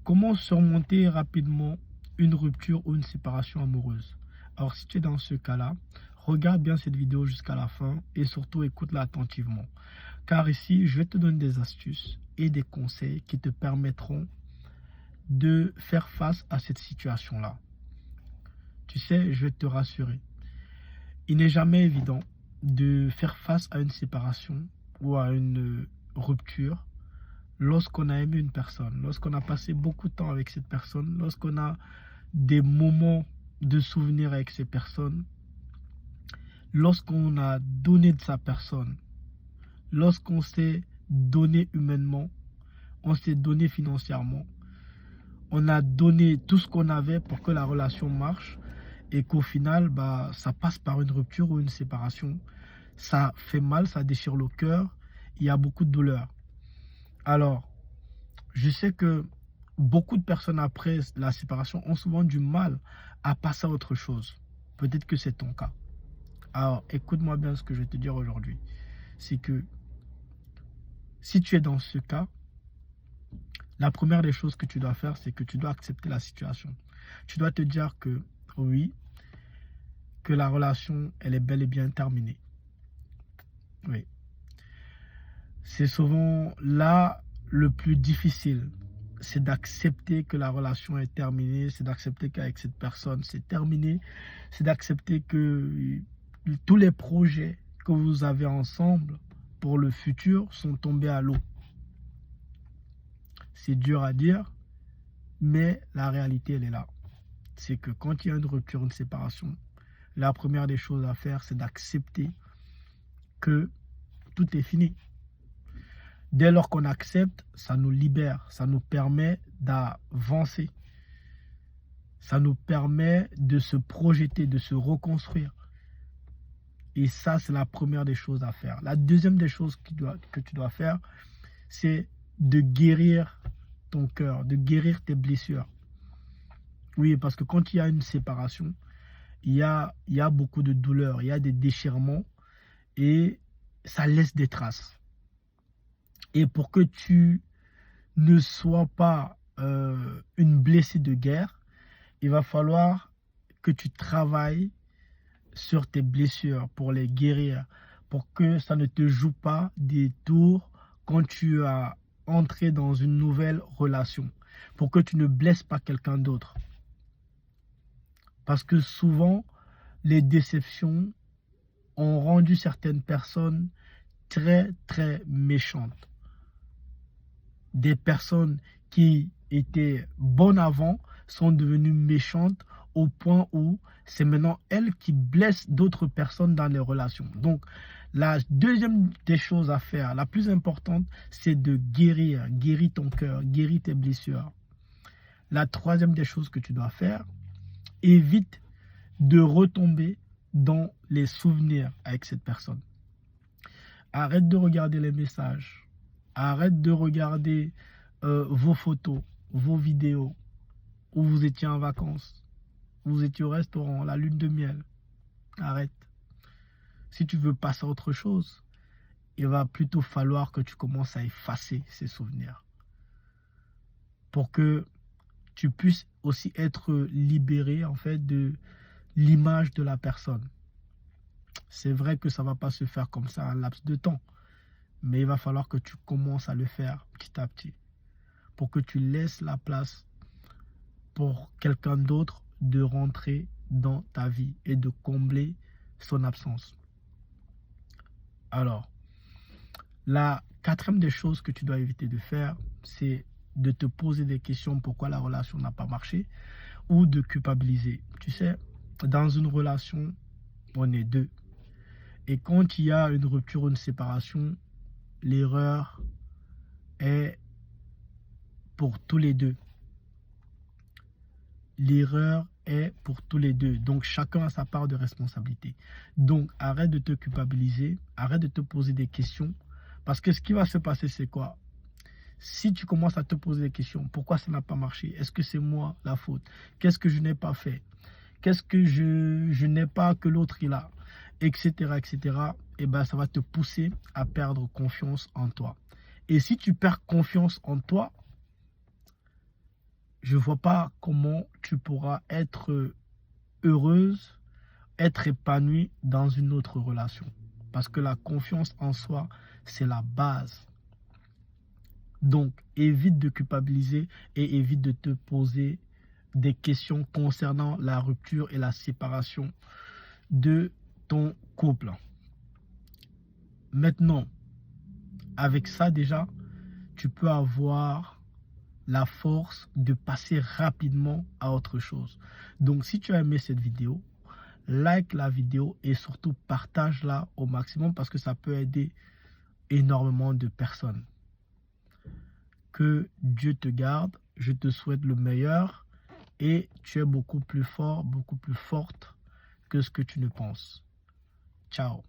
Comment surmonter rapidement une rupture ou une séparation amoureuse? Alors, si tu es dans ce cas-là, regarde bien cette vidéo jusqu'à la fin et surtout écoute-la attentivement. Car ici, je vais te donner des astuces et des conseils qui te permettront de faire face à cette situation-là. Tu sais, je vais te rassurer. Il n'est jamais évident de faire face à une séparation ou à une rupture lorsqu'on a aimé une personne, lorsqu'on a passé beaucoup de temps avec cette personne, lorsqu'on a des moments de souvenirs avec ces personnes, lorsqu'on a donné de sa personne, lorsqu'on s'est donné humainement, on s'est donné financièrement, on a donné tout ce qu'on avait pour que la relation marche et qu'au final, ça passe par une rupture ou une séparation. Ça fait mal, ça déchire le cœur, il y a beaucoup de douleur. Alors, je sais que beaucoup de personnes après la séparation ont souvent du mal à passer à autre chose. Peut-être que c'est ton cas. Alors, écoute-moi bien ce que je vais te dire aujourd'hui. C'est que si tu es dans ce cas, la première des choses que tu dois faire, c'est que tu dois accepter la situation. Tu dois te dire que oui, que la relation, elle est bel et bien terminée. Oui. C'est souvent là le plus difficile. C'est d'accepter que la relation est terminée, c'est d'accepter qu'avec cette personne, c'est terminé. C'est d'accepter que tous les projets que vous avez ensemble pour le futur sont tombés à l'eau. C'est dur à dire, mais la réalité, elle est là. C'est que quand il y a une rupture, une séparation, la première des choses à faire, c'est d'accepter que tout est fini. Dès lors qu'on accepte, ça nous libère, ça nous permet d'avancer. Ça nous permet de se projeter, de se reconstruire. Et ça, c'est la première des choses à faire. La deuxième des choses que tu dois faire, c'est de guérir ton cœur, de guérir tes blessures. Oui, parce que quand il y a une séparation, il y a beaucoup de douleur, il y a des déchirements et ça laisse des traces. Et pour que tu ne sois pas une blessée de guerre, il va falloir que tu travailles sur tes blessures pour les guérir, pour que ça ne te joue pas des tours quand tu as entré dans une nouvelle relation, pour que tu ne blesses pas quelqu'un d'autre. Parce que souvent, les déceptions ont rendu certaines personnes très, très méchantes. Des personnes qui étaient bonnes avant sont devenues méchantes au point où c'est maintenant elles qui blessent d'autres personnes dans les relations. Donc, la deuxième des choses à faire, la plus importante, c'est de guérir ton cœur, guérir tes blessures. La troisième des choses que tu dois faire, évite de retomber dans les souvenirs avec cette personne. Arrête de regarder les messages. Arrête de regarder vos photos, vos vidéos, où vous étiez en vacances, où vous étiez au restaurant, la lune de miel. Arrête. Si tu veux passer à autre chose, il va plutôt falloir que tu commences à effacer ces souvenirs. Pour que tu puisses aussi être libéré en fait de l'image de la personne. C'est vrai que ça ne va pas se faire comme ça en laps de temps. Mais il va falloir que tu commences à le faire petit à petit. Pour que tu laisses la place pour quelqu'un d'autre de rentrer dans ta vie et de combler son absence. Alors, la quatrième des choses que tu dois éviter de faire, c'est de te poser des questions pourquoi la relation n'a pas marché ou de culpabiliser. Tu sais, dans une relation, on est deux. Et quand il y a une rupture ou une séparation, l'erreur est pour tous les deux. L'erreur est pour tous les deux. Donc, chacun a sa part de responsabilité. Donc, arrête de te culpabiliser, arrête de te poser des questions. Parce que ce qui va se passer, c'est quoi? Si tu commences à te poser des questions, pourquoi ça n'a pas marché? Est-ce que c'est moi la faute? Qu'est-ce que je n'ai pas fait? Qu'est-ce que je n'ai pas que l'autre il a? Etc. etc. Et ben, ça va te pousser à perdre confiance en toi. Et si tu perds confiance en toi, je ne vois pas comment tu pourras être heureuse, être épanouie dans une autre relation. Parce que la confiance en soi, c'est la base. Donc, évite de culpabiliser et évite de te poser des questions concernant la rupture et la séparation de ton couple. Maintenant, avec ça déjà, tu peux avoir la force de passer rapidement à autre chose. Donc, si tu as aimé cette vidéo, like la vidéo et surtout partage-la au maximum parce que ça peut aider énormément de personnes. Que Dieu te garde, je te souhaite le meilleur et tu es beaucoup plus fort, beaucoup plus forte que ce que tu ne penses. Ciao.